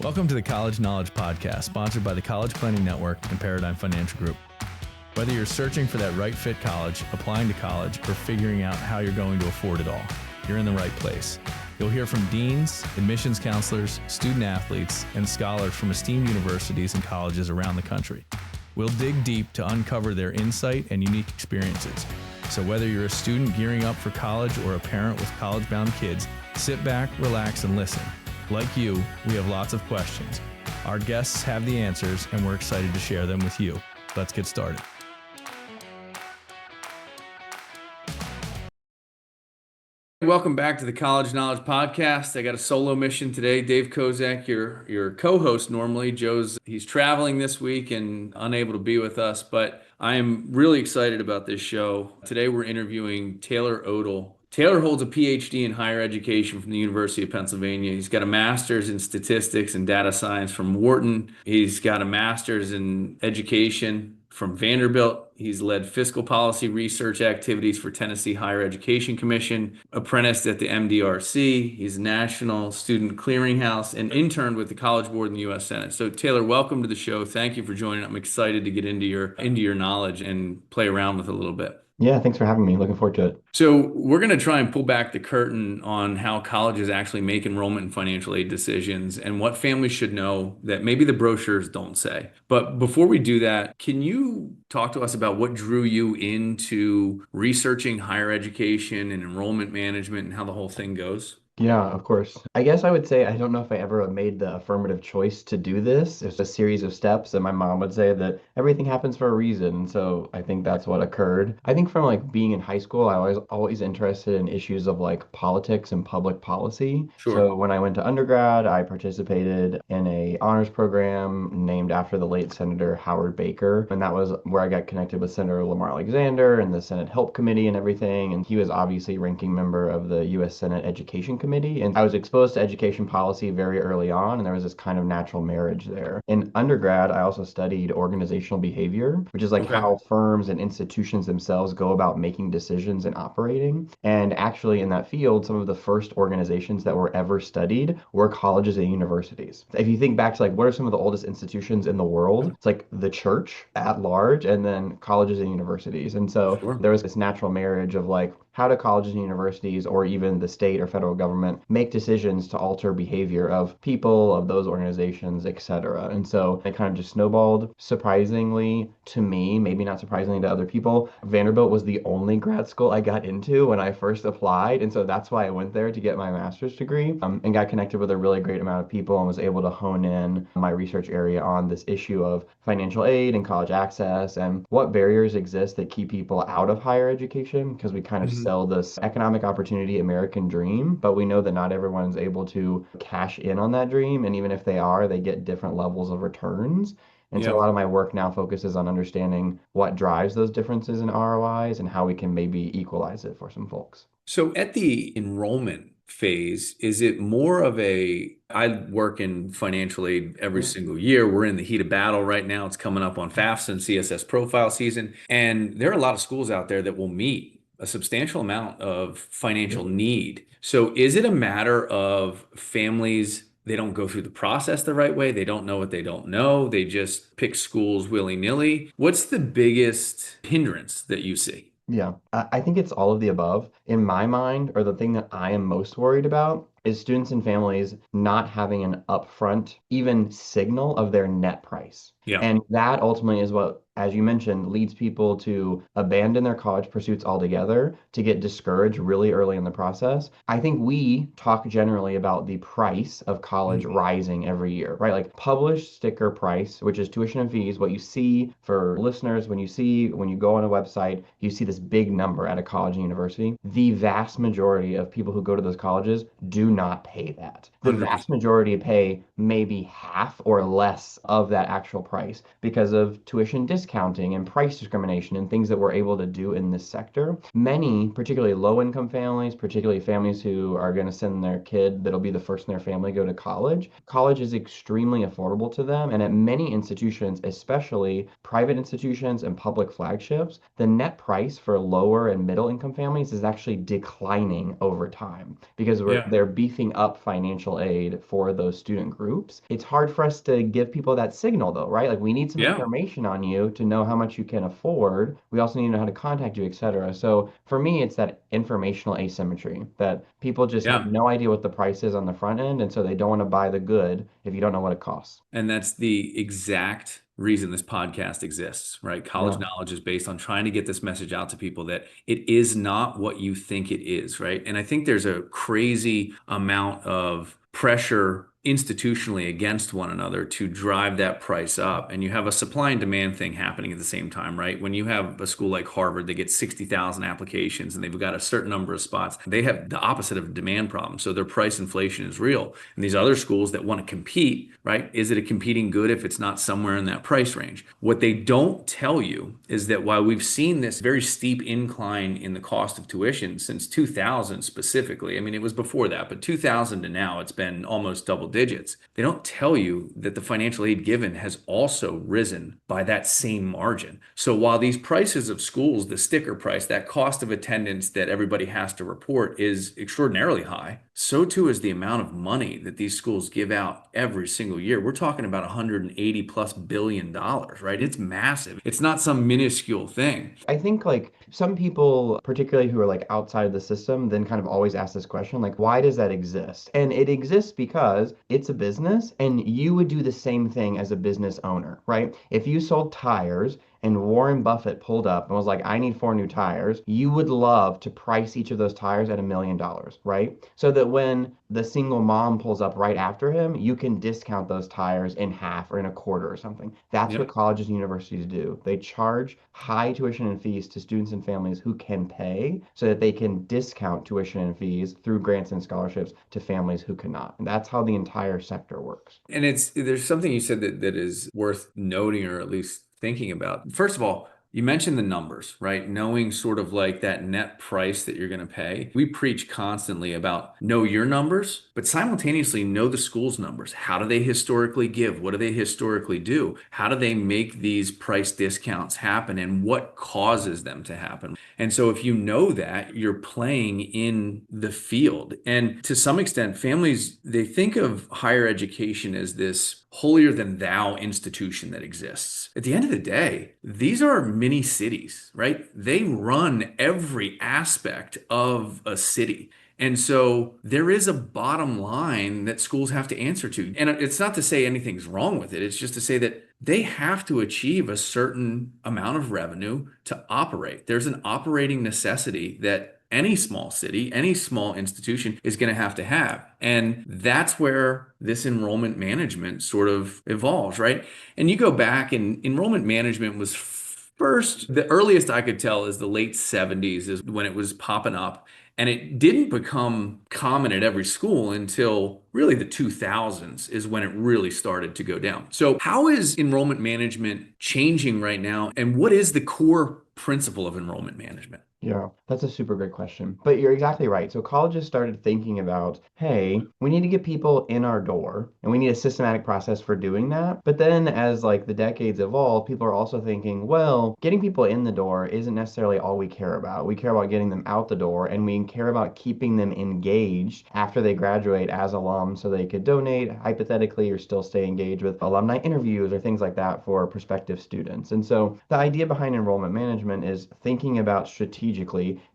Welcome to the College Knowledge Podcast, sponsored by the College Planning Network and Paradigm Financial Group. Whether you're searching for that right fit college, applying to college, or figuring out how you're going to afford it all, you're in the right place. You'll hear from deans, admissions counselors, student athletes, and scholars from esteemed universities and colleges around the country. We'll dig deep to uncover their insight and unique experiences. So whether you're a student gearing up for college or a parent with college-bound kids, sit back, relax, and listen. Like you, we have lots of questions. Our guests have the answers, and we're excited to share them with you. Let's get started. Welcome back to the College Knowledge Podcast. I got a solo mission today. Dave Kozak, your co-host normally. He's traveling this week and unable to be with us, but I am really excited about this show. Today we're interviewing Taylor Odle. Taylor holds a PhD in higher education from the University of Pennsylvania. He's got a master's in statistics and data science from Wharton. He's got a master's in education from Vanderbilt. He's led fiscal policy research activities for Tennessee Higher Education Commission, apprenticed at the MDRC. He's National Student Clearinghouse and interned with the College Board in the U.S. Senate. So Taylor, welcome to the show. Thank you for joining. I'm excited to get into your knowledge and play around with it a little bit. Yeah, thanks for having me. Looking forward to it. So we're going to try and pull back the curtain on how colleges actually make enrollment and financial aid decisions and what families should know that maybe the brochures don't say. But before we do that, can you talk to us about what drew you into researching higher education and enrollment management and how the whole thing goes? Yeah, of course. I guess I would say I don't know if I ever made the affirmative choice to do this. It's a series of steps, and my mom would say that everything happens for a reason. So I think that's what occurred. I think from being in high school, I was always interested in issues of politics and public policy. Sure. So when I went to undergrad, I participated in a honors program named after the late Senator Howard Baker, and that was where I got connected with Senator Lamar Alexander and the Senate Help Committee and everything. And he was obviously ranking member of the U.S. Senate Education Committee, and I was exposed to education policy very early on, and there was this kind of natural marriage there. In undergrad, I also studied organizational behavior, which is how firms and institutions themselves go about making decisions and operating. And actually in that field, some of the first organizations that were ever studied were colleges and universities. If you think back to what are some of the oldest institutions in the world, it's the church at large and then colleges and universities. And so there was this natural marriage of how do colleges and universities or even the state or federal government make decisions to alter behavior of people, of those organizations, etc. And so it kind of just snowballed. Surprisingly to me, maybe not surprisingly to other people, Vanderbilt was the only grad school I got into when I first applied. And so that's why I went there to get my master's degree and got connected with a really great amount of people and was able to hone in my research area on this issue of financial aid and college access and what barriers exist that keep people out of higher education, because we kind of sell this economic opportunity American dream, but we know that not everyone's able to cash in on that dream. And even if they are, they get different levels of returns. And so a lot of my work now focuses on understanding what drives those differences in ROIs and how we can maybe equalize it for some folks. So at the enrollment phase, is it more of I work in financial aid every single year. We're in the heat of battle right now. It's coming up on FAFSA and CSS profile season. And there are a lot of schools out there that will meet a substantial amount of financial need. So is it a matter of families, they don't go through the process the right way, they don't know what they don't know, they just pick schools willy-nilly? What's the biggest hindrance that you see? Yeah, I think it's all of the above. In my mind, or the thing that I am most worried about is students and families not having an upfront, even signal of their net price. Yeah. And that ultimately is what, as you mentioned, leads people to abandon their college pursuits altogether, to get discouraged really early in the process. I think we talk generally about the price of college rising every year, right? Published sticker price, which is tuition and fees. What you see for listeners, when you go on a website, you see this big number at a college and university. The vast majority of people who go to those colleges do not pay that. The vast majority pay maybe half or less of that actual price because of tuition discounts discounting and price discrimination and things that we're able to do in this sector, many, particularly low-income families, particularly families who are going to send their kid that'll be the first in their family go to college, college is extremely affordable to them. And at many institutions, especially private institutions and public flagships, the net price for lower and middle income families is actually declining over time because Yeah. they're beefing up financial aid for those student groups. It's hard for us to give people that signal though, right? Like we need some Yeah. information on you to know how much you can afford. We also need to know how to contact you, etc. So for me, it's that informational asymmetry that people just have Yeah. no idea what the price is on the front end, and so they don't want to buy the good if you don't know what it costs. And that's the exact reason this podcast exists, right? College Yeah. Knowledge is based on trying to get this message out to people that it is not what you think it is, right? And I think there's a crazy amount of pressure institutionally against one another to drive that price up. And you have a supply and demand thing happening at the same time, right? When you have a school like Harvard that gets 60,000 applications and they've got a certain number of spots, they have the opposite of a demand problem. So their price inflation is real. And these other schools that want to compete, right? Is it a competing good if it's not somewhere in that price range? What they don't tell you is that while we've seen this very steep incline in the cost of tuition since 2000 specifically, I mean, it was before that, but 2000 to now, it's been almost double digits. They don't tell you that the financial aid given has also risen by that same margin. So while these prices of schools, the sticker price, that cost of attendance that everybody has to report is extraordinarily high, so too is the amount of money that these schools give out every single year. We're talking about 180 plus billion dollars, right? It's massive. It's not some minuscule thing. I think like some people, particularly who are like outside the system, then kind of always ask this question, like, why does that exist? And it exists because it's a business and you would do the same thing as a business owner, right? If you sold tires and Warren Buffett pulled up and was like, I need 4 new tires, you would love to price each of those tires at $1 million, right? So that when the single mom pulls up right after him, you can discount those tires in half or in a quarter or something. That's what Yep. colleges and universities do. They charge high tuition and fees to students and families who can pay so that they can discount tuition and fees through grants and scholarships to families who cannot. And that's how the entire sector works. And there's something you said that is worth noting or at least thinking about. First of all, you mentioned the numbers, right? Knowing sort of like that net price that you're going to pay. We preach constantly about know your numbers, but simultaneously know the school's numbers. How do they historically give? What do they historically do? How do they make these price discounts happen and what causes them to happen? And so if you know that, you're playing in the field. And to some extent, families, they think of higher education as this holier than thou institution that exists. At the end of the day, these are mini cities, right? They run every aspect of a city. And so there is a bottom line that schools have to answer to. And it's not to say anything's wrong with it. It's just to say that they have to achieve a certain amount of revenue to operate. There's an operating necessity that any small city, any small institution is going to have. And that's where this enrollment management sort of evolves, right? And you go back and enrollment management was first, the earliest I could tell is the late 70s is when it was popping up. And it didn't become common at every school until really the 2000s is when it really started to go down. So how is enrollment management changing right now? And what is the core principle of enrollment management? Yeah, that's a super good question. But you're exactly right. So colleges started thinking about, hey, we need to get people in our door and we need a systematic process for doing that. But then as like the decades evolve, people are also thinking, well, getting people in the door isn't necessarily all we care about. We care about getting them out the door and we care about keeping them engaged after they graduate as alums so they could donate hypothetically or still stay engaged with alumni interviews or things like that for prospective students. And so the idea behind enrollment management is thinking about strategically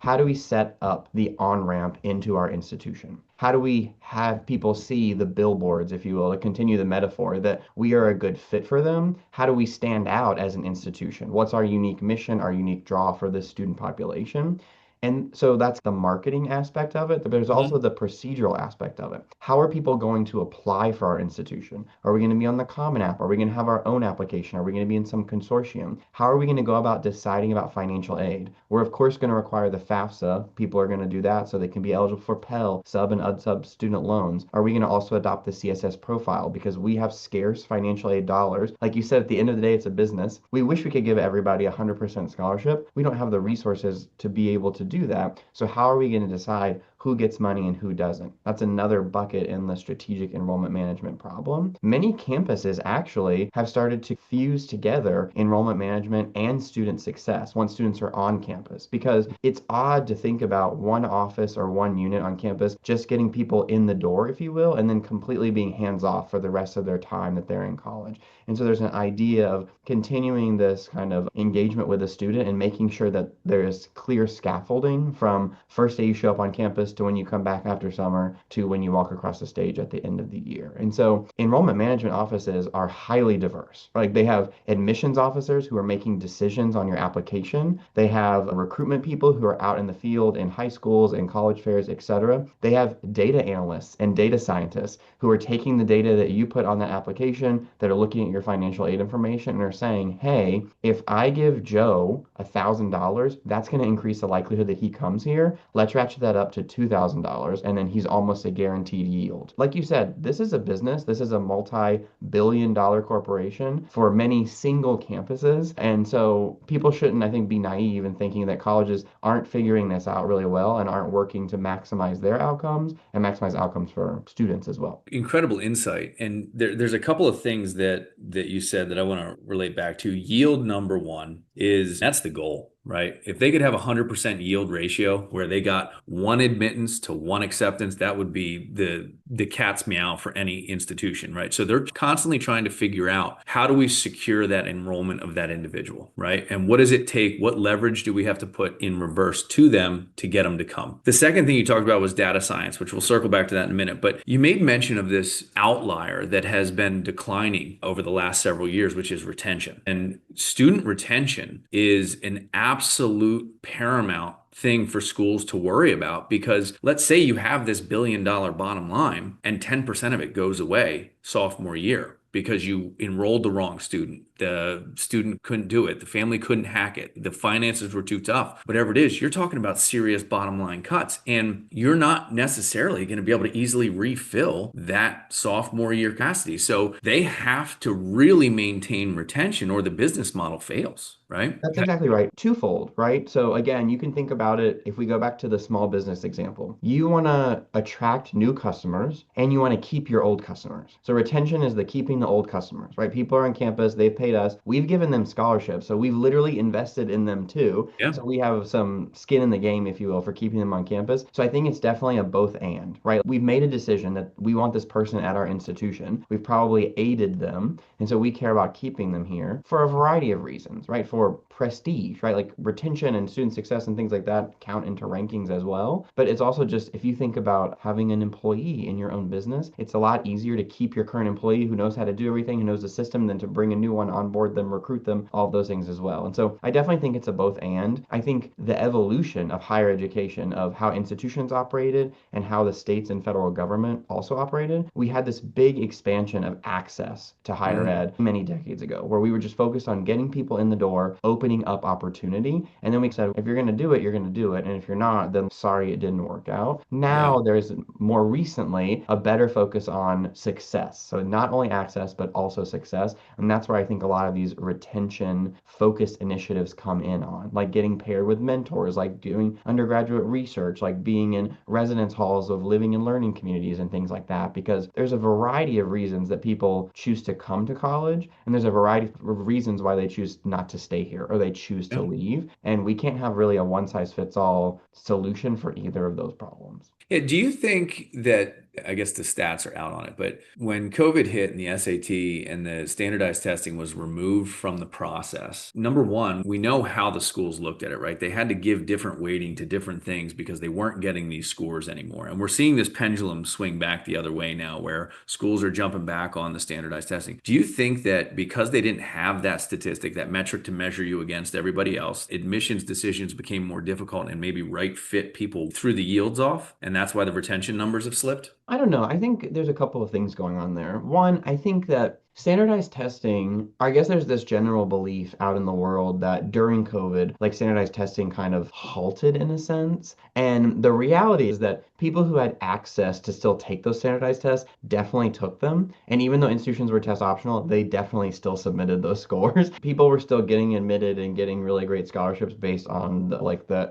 how do we set up the on-ramp into our institution? How do we have people see the billboards, if you will, to continue the metaphor, that we are a good fit for them? How do we stand out as an institution? What's our unique mission, our unique draw for this student population? And so that's the marketing aspect of it, but there's also Mhm. the procedural aspect of it. How are people going to apply for our institution? Are we going to be on the Common App? Are we going to have our own application? Are we going to be in some consortium? How are we going to go about deciding about financial aid? We're of course going to require the FAFSA. People are going to do that so they can be eligible for Pell, sub and unsub student loans. Are we going to also adopt the CSS profile because we have scarce financial aid dollars? Like you said, at the end of the day, it's a business. We wish we could give everybody 100% scholarship. We don't have the resources to be able to do that. So how are we going to decide who gets money and who doesn't? That's another bucket in the strategic enrollment management problem. Many campuses actually have started to fuse together enrollment management and student success once students are on campus, because it's odd to think about one office or one unit on campus just getting people in the door, if you will, and then completely being hands off for the rest of their time that they're in college. And so there's an idea of continuing this kind of engagement with a student and making sure that there is clear scaffolding from first day you show up on campus to when you come back after summer to when you walk across the stage at the end of the year. And so enrollment management offices are highly diverse. Like they have admissions officers who are making decisions on your application. They have recruitment people who are out in the field in high schools and college fairs, etc. They have data analysts and data scientists who are taking the data that you put on that application, that are looking at your financial aid information and are saying, hey, if I give Joe $1,000, that's going to increase the likelihood that he comes here. Let's ratchet that up to $2,000, and then he's almost a guaranteed yield. Like you said, this is a business. This is a multi-billion-dollar corporation for many single campuses. And so people shouldn't, I think, be naive in thinking that colleges aren't figuring this out really well and aren't working to maximize their outcomes and maximize outcomes for students as well. Incredible insight. And there's a couple of things that you said that I want to relate back to. Yield number one is that's the goal, right? If they could have a 100% yield ratio where they got one admittance to one acceptance, that would be the cat's meow for any institution, right? So they're constantly trying to figure out how do we secure that enrollment of that individual, right? And what does it take? What leverage do we have to put in reverse to them to get them to come? The second thing you talked about was data science, which we'll circle back to that in a minute. But you made mention of this outlier that has been declining over the last several years, which is retention. And student retention is an absolute paramount thing for schools to worry about, because let's say you have this $1 billion bottom line and 10% of it goes away sophomore year because you enrolled the wrong student. The student couldn't do it. The family couldn't hack it. The finances were too tough. Whatever it is, you're talking about serious bottom line cuts, and you're not necessarily going to be able to easily refill that sophomore year capacity. So they have to really maintain retention or the business model fails, right? That's exactly right. Twofold, right? So again, you can think about it if we go back to the small business example. You want to attract new customers and you want to keep your old customers. So retention is the keeping the old customers, right? People are on campus, they've paid us, we've given them scholarships, so we've literally invested in them too. Yeah. So we have some skin in the game, if you will, for keeping them on campus. So I think it's definitely a both and, right? We've made a decision that we want this person at our institution. We've probably aided them, and so we care about keeping them here for a variety of reasons, right? For prestige, right? Like retention and student success and things like that count into rankings as well. But it's also just if you think about having an employee in your own business, it's a lot easier to keep your current employee who knows how to do everything, who knows the system, than to bring a new one on board them, recruit them, all of those things as well. And so I definitely think it's a both and. I think the evolution of higher education, of how institutions operated and how the states and federal government also operated, we had this big expansion of access to higher Mhm. ed many decades ago, where we were just focused on getting people in the door, opening up opportunity. And then we said, if you're going to do it, you're going to do it. And if you're not, then sorry, it didn't work out. Yeah. Now there's more recently a better focus on success. So not only access, but also success. And that's where I think a lot of these retention focused initiatives come in on, like getting paired with mentors, like doing undergraduate research, like being in residence halls of living and learning communities and things like that. Because there's a variety of reasons that people choose to come to college, and there's a variety of reasons why they choose not to stay here or they choose to Yeah. leave. And we can't have really a one size fits all solution for either of those problems. Yeah, do you think that I guess the stats are out on it, but when COVID hit and the SAT and the standardized testing was removed from the process, number one, we know how the schools looked at it, right? They had to give different weighting to different things because they weren't getting these scores anymore. And we're seeing this pendulum swing back the other way now where schools are jumping back on the standardized testing. Do you think that because they didn't have that statistic, that metric to measure you against everybody else, admissions decisions became more difficult and maybe right fit people threw the yields off? And that's why the retention numbers have slipped? I don't know. I think there's a couple of things going on there. One, I think that standardized testing, I guess there's this general belief out in the world that during COVID, like standardized testing kind of halted in a sense. And the reality is that people who had access to still take those standardized tests definitely took them. And even though institutions were test optional, they definitely still submitted those scores. People were still getting admitted and getting really great scholarships based on the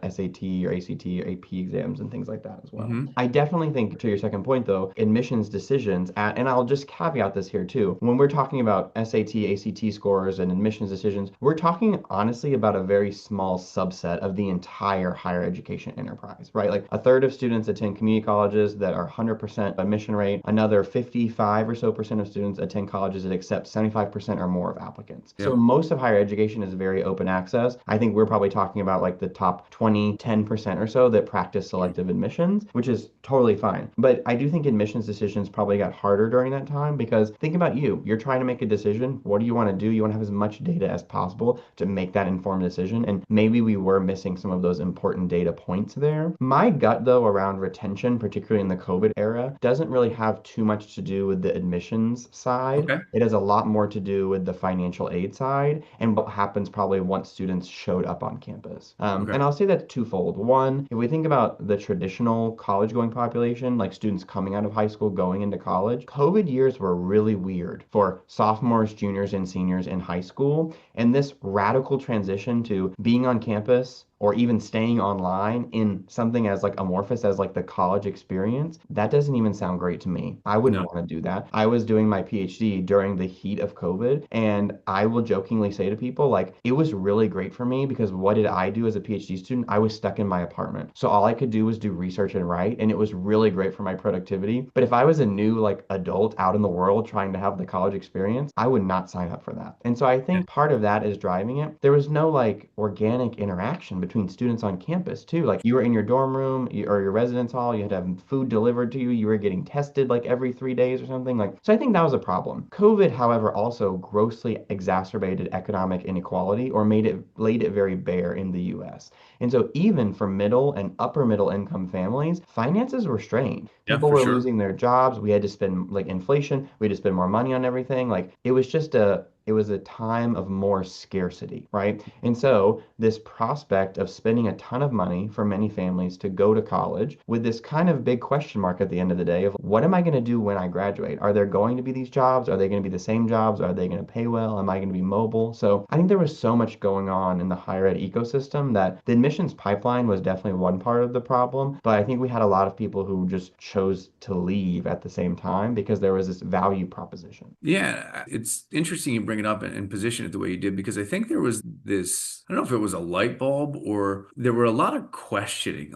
SAT or ACT or AP exams and things like that as well. Hmm. I definitely think, to your second point though, admissions decisions, and I'll just caveat this here too. When we're talking about SAT, ACT scores and admissions decisions, we're talking honestly about a very small subset of the entire higher education enterprise, right? Like a third of students attend community colleges that are 100% admission rate. Another 55 or so percent of students attend colleges that accept 75% or more of applicants. So Yep. most of higher education is very open access. I think we're probably talking about like the top 20, 10% or so that practice selective admissions, which is totally fine. But I do think admissions decisions probably got harder during that time because think about you. You're trying to make a decision. What do you want to do? You want to have as much data as possible to make that informed decision. And maybe we were missing some of those important data points there. My gut, though, around retention, particularly in the COVID era, doesn't really have too much to do with the admissions side. Okay. It has a lot more to do with the financial aid side and what happens probably once students showed up on campus. Okay. And I'll say that twofold. One, if we think about the traditional college going population, like students coming out of high school going into college, COVID years were really weird for sophomores, juniors, and seniors in high school. And this radical transition to being on campus or even staying online in something as like amorphous as like the college experience, that doesn't even sound great to me. I wouldn't No. want to do that. I was doing my PhD during the heat of COVID, and I will jokingly say to people, like, it was really great for me because what did I do as a PhD student? I was stuck in my apartment. So all I could do was do research and write, and it was really great for my productivity. But if I was a new like adult out in the world trying to have the college experience, I would not sign up for that. And so I Yeah. think part of that is driving it. There was no like organic interaction between students on campus too. Like you were in your dorm room or your residence hall, you had to have food delivered to you, you were getting tested like every 3 days or something. Like, so I think that was a problem. COVID, however, also grossly exacerbated economic inequality or laid it very bare in the US. And so even for middle and upper middle income families, finances were strained. Yeah, People for were sure. losing their jobs. We had to spend like inflation. We had to spend more money on everything. Like it was a time of more scarcity, right? And so this prospect of spending a ton of money for many families to go to college with this kind of big question mark at the end of the day of what am I going to do when I graduate? Are there going to be these jobs? Are they going to be the same jobs? Are they going to pay well? Am I going to be mobile? So I think there was so much going on in the higher ed ecosystem that the admissions pipeline was definitely one part of the problem. But I think we had a lot of people who just chose to leave at the same time because there was this value proposition. Yeah, it's interesting you bring it up and position it the way you did because I think there was this, I don't know if it was a light bulb or there were a lot of Mhm. questioning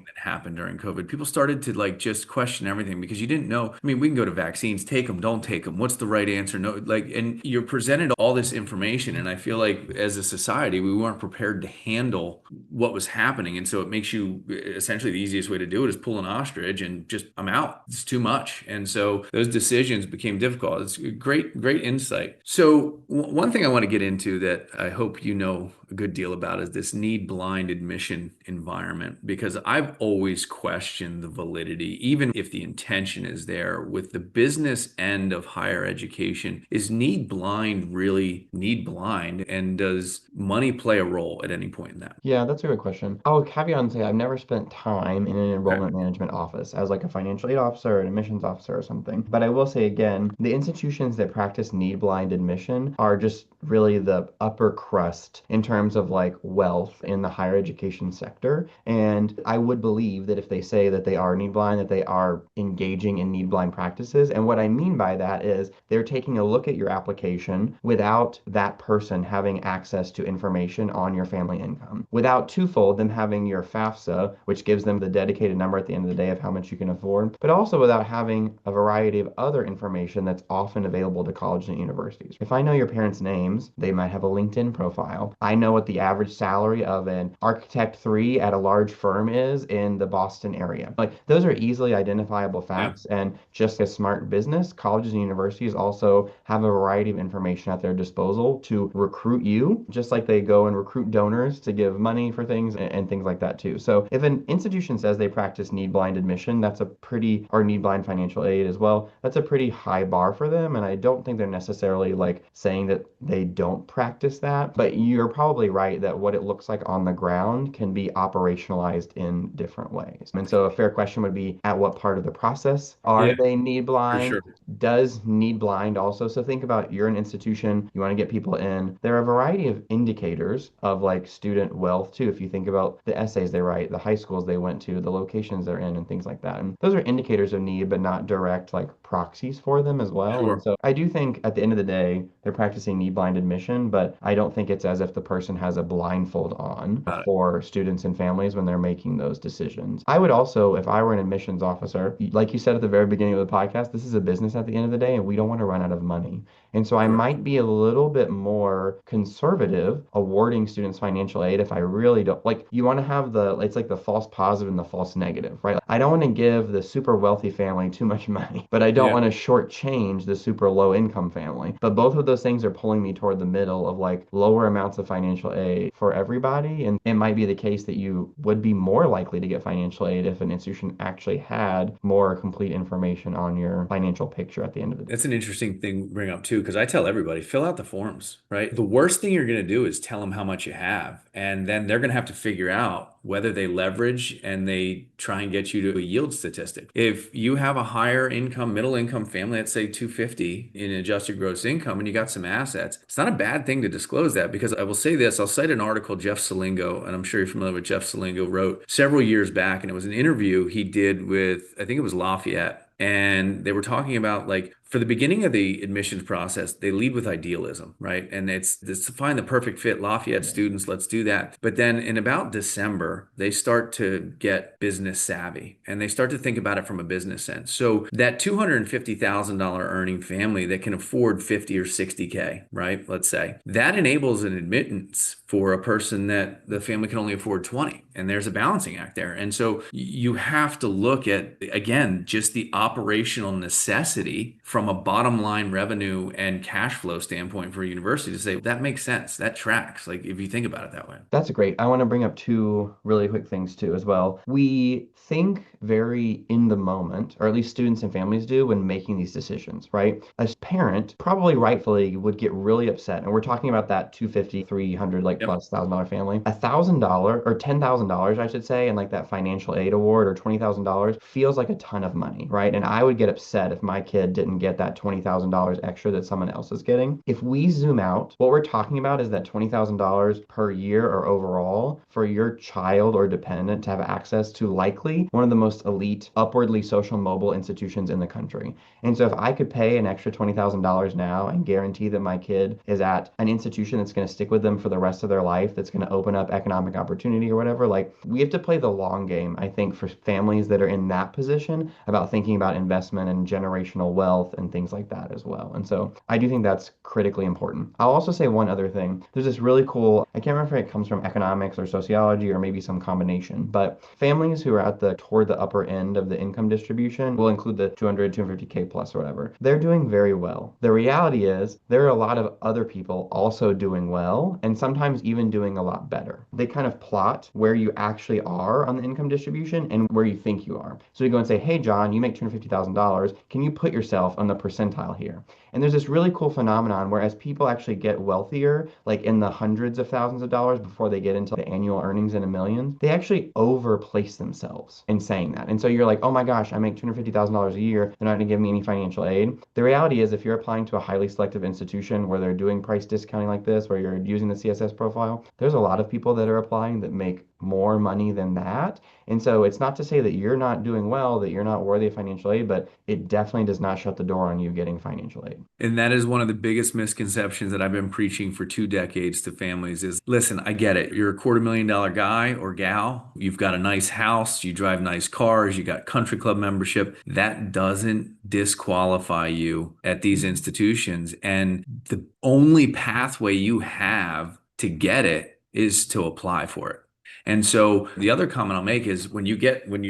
that happened during COVID. People started to like just question everything because you didn't know. I mean, we can go to vaccines, take them, don't take them. What's the right answer? No, like, and you're presented all this information. And I feel like as a society, we weren't prepared to handle what was happening. And so it makes you essentially the easiest way to do it is pull an ostrich and just, I'm out. It's too much. And so those decisions became difficult. It's great, great insight. So one thing I want to get into that I hope you know a good deal about is this need blind admission environment, because I've always questioned the validity, even if the intention is there with the business end of higher education. Is need blind really need blind? And does money play a role at any point in that? Yeah, that's a good question. I'll caveat and say I've never spent time in an Okay. enrollment management office as like a financial aid officer, an admissions officer, or something. But I will say again, the institutions that practice need blind admission are just really the upper crust in terms terms of like wealth in the higher education sector. And I would believe that if they say that they are need blind, that they are engaging in need blind practices. And what I mean by that is they're taking a look at your application without that person having access to information on your family income. Without twofold, them having your FAFSA, which gives them the dedicated number at the end of the day of how much you can afford, but also without having a variety of other information that's often available to colleges and universities. If I know your parents' names, they might have a LinkedIn profile. I know what the average salary of an architect three at a large firm is in the Boston area. Like those are easily identifiable Yeah, facts, and just as smart business, colleges and universities also have a variety of information at their disposal to recruit you, just like they go and recruit donors to give money for things and things like that too. So if an institution says they practice need blind admission, that's a pretty, or need blind financial aid as well, that's a pretty high bar for them. And I don't think they're necessarily like saying that they don't practice that, but you're probably right that what it looks like on the ground can be operationalized in different ways. And so a fair question would be, at what part of the process are yeah, they need for blind? sure. Does need blind also? So think about, you're an institution, you want to get people in. There are a variety of indicators of like student wealth too. If you think about the essays they write, the high schools they went to, the locations they're in, and things like that. And those are indicators of need, but not direct like proxies for them as well. And Sure. so I do think at the end of the day, they're practicing need blind admission, but I don't think it's as if the person has a blindfold on Got it. for students and families when they're making those decisions. I would also, if I were an admissions officer, like you said at the very beginning of the podcast, this is a business at the end of the day, and we don't want to run out of money. And so I Correct. might be a little bit more conservative awarding students financial aid if I really don't like, you want to have the, it's like the false positive and the false negative, right? I don't want to give the super wealthy family too much money, but I don't Yeah. want to shortchange the super low income family. But both of those things are pulling me toward the middle of like lower amounts of financial aid for everybody. And it might be the case that you would be more likely to get financial aid if an institution actually had more complete information on your financial picture at the end of the day. That's an interesting thing to bring up too, because I tell everybody, fill out the forms, right? The worst thing you're going to do is tell them how much you have, and then they're going to have to figure out whether they leverage and they try and get you to a yield statistic. If you have a higher income, middle income family, let's say 250 in adjusted gross income, and you got some assets, it's not a bad thing to disclose that, because I will say this, I'll cite an article Jeff Salingo, and I'm sure you're familiar with Jeff Salingo, wrote several years back, and it was an interview he did with, I think it was Lafayette. And they were talking about, like, for the beginning of the admissions process, they lead with idealism, right? And it's to find the perfect fit. Lafayette students, let's do that. But then in about December, they start to get business savvy and they start to think about it from a business sense. So that $250,000 earning family that can afford 50 or 60K, right? Let's say that enables an admittance for a person that the family can only afford 20. And there's a balancing act there. And so you have to look at, again, just the operational necessity from a bottom line revenue and cash flow standpoint for a university to say that makes sense. That tracks. Like if you think about it that way. That's great. I want to bring up two really quick things too as well. We think very in the moment, or at least students and families do when making these decisions, right? As parent, probably rightfully would get really upset. And we're talking about that 250, 300 like Yep. plus $1,000 family. $1,000 or $10,000, I should say, and like that financial aid award or $20,000 feels like a ton of money, right? And I would get upset if my kid didn't get that $20,000 extra that someone else is getting. If we zoom out, what we're talking about is that $20,000 per year or overall for your child or dependent to have access to likely one of the most elite, upwardly social mobile institutions in the country. And so if I could pay an extra $20,000 now and guarantee that my kid is at an institution that's going to stick with them for the rest of their life, that's going to open up economic opportunity or whatever, like we have to play the long game, I think, for families that are in that position about thinking about investment and generational wealth and things like that as well. And so I do think that's critically important. I'll also say one other thing. There's this really cool, I can't remember if it comes from economics or sociology or maybe some combination, but families who are at the toward the upper end of the income distribution will include the 200, 250K plus or whatever. They're doing very well. The reality is there are a lot of other people also doing well and sometimes even doing a lot better. They kind of plot where you actually are on the income distribution and where you think you are. So you go and say, hey, John, you make $250,000. Can you put yourself on the percentile here? And there's this really cool phenomenon where as people actually get wealthier, like in the hundreds of thousands of dollars before they get into the annual earnings in a million, they actually overplace themselves in saying saying that. And so you're like, oh my gosh, I make $250,000 a year. They're not going to give me any financial aid. The reality is, if you're applying to a highly selective institution where they're doing price discounting like this, where you're using the CSS profile, there's a lot of people that are applying that make more money than that. And so it's not to say that you're not doing well, that you're not worthy of financial aid, but it definitely does not shut the door on you getting financial aid. And that is one of the biggest misconceptions that I've been preaching for 2 decades to families is, listen, I get it. You're a $250,000 guy or gal. You've got a nice house. You drive nice cars. You got country club membership. That doesn't disqualify you at these institutions. And the only pathway you have to get it is to apply for it. And so the other comment I'll make is when you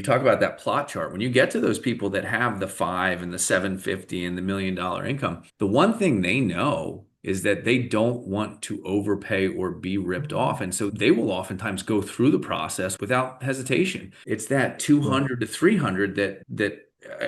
talk about that plot chart, when you get to those people that have the 5 and the 750 and the $1 million income, the one thing they know is that they don't want to overpay or be ripped off. And so they will oftentimes go through the process without hesitation. It's that 200 to 300 that